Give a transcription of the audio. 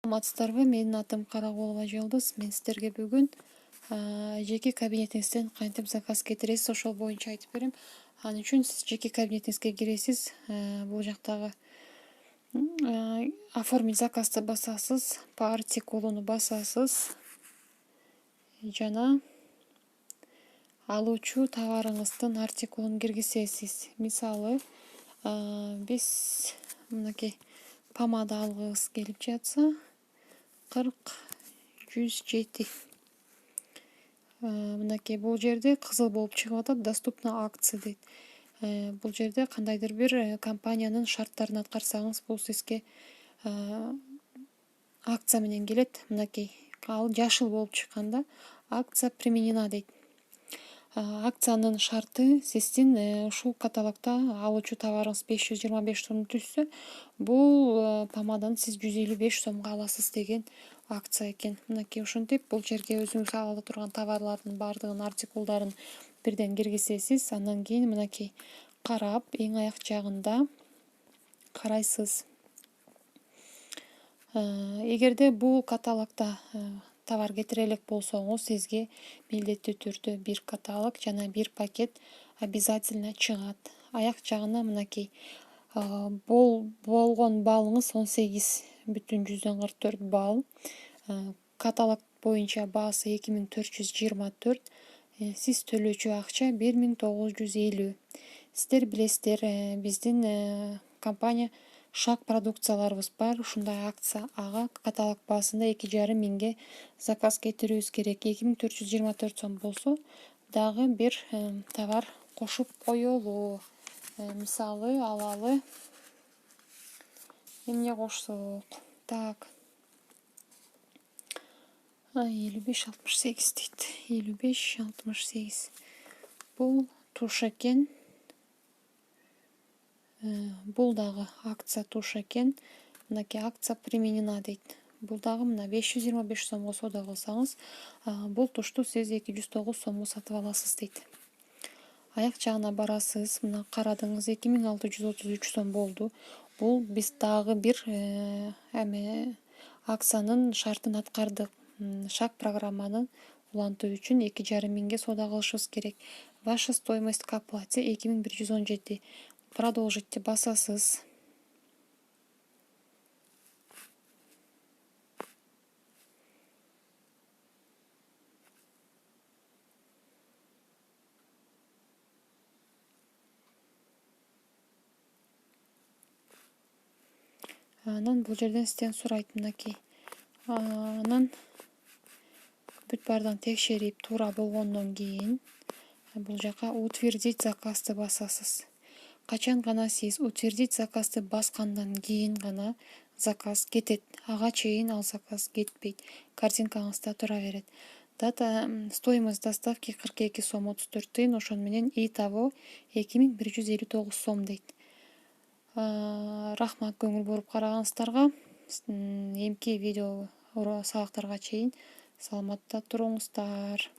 Саламатсыздарбы, менин атым Каракулова Жолдос. Мен сиздерге бүгүн жеке кабинетиңизден кантип заказ кетиресиз, ошол боюнча айтып берем. Ал үчүн сиз жеке кабинетиңизге киресиз. Бул жактагы оформить заказды басасыз, по артикулуну басасыз жана алуучу товарыңыздын артикулун киргизесиз. Мисалы, биз мынакей помада алгыбыз келип жатса 40-107. Мынакей бул жерде кызыл болуп чыгып атат, доступна акция дейт. Бул жерде кандайдыр бир компаниянын шарттарын аткарсаңыз, бул сизге акция менен келет. Мынакей ал жашыл болуп чыкканда акция применена дейт. Акциянын шарты сиздин ушул каталогто алуучу товарыңыз 525 сом түшсө, бул помаданы сиз 155 сомго аласыз деген акция экен. Мынакей ушинтип бул жерге өзүңүз ала турган товарлардын баардыгын артикулдарын бирден киргизесиз. Андан кийин мынакей карап, эң аяк жагында карайсыз. Эгерде бул каталогто товар кетире элек болсоңуз, сизге милдеттүү түрдө бир каталог жана бир пакет обязательно чыгат. Аяк жагына мынакей болгон балыңыз 18,44 балл. Каталог боюнча баасы 2424. Сиз төлөөчү акча 1950. Сиздер билесиздер, биздин компания шаг продукцияларыбыз бар. Ушундай акция, ага каталог баасында 2500 заказ кетирүүбүз керек. 2424 сом болсо, дагы бир товар кошуп коелу. Мисалы алалы, эмне кошсок? Так. 55-68 дейт. 55-68. Бул туш экен. Бул дагы акция туш экен. Мынакей акция применена дейт. Бул дагы мына 525 сомго соода кылсаңыз, бул тушту сиз 209 сомго сатып аласыз дейт. Аяк жагына барасыз, мына карадыңыз 2633 сом болду. Бул биз дагы бир акциянын шартын аткардык. Шаг программаны улантуу үчүн 2500 соода кылышыбыз керек. Ваша стоимость к оплате 2117. Продолжить басасыз. Анан бул жерден сизден сурайт мынакей. Анан бүт баардыгын текшерип туура болгондон кийин бул жака утвердить заказды басасыз. Качан гана сиз утвердить заказды баскандан кийин гана заказ кетет. Ага чейин ал заказ кетпейт. Картинкаңызда тура берет. Дата стоимость доставки 42 сом 34 тыйын, ошон менен итого 2159 сом дейт. Рахмат көңүл буруп караганыңыздарга. Эмки видео сабактарга чейин саламатта туруңуздар.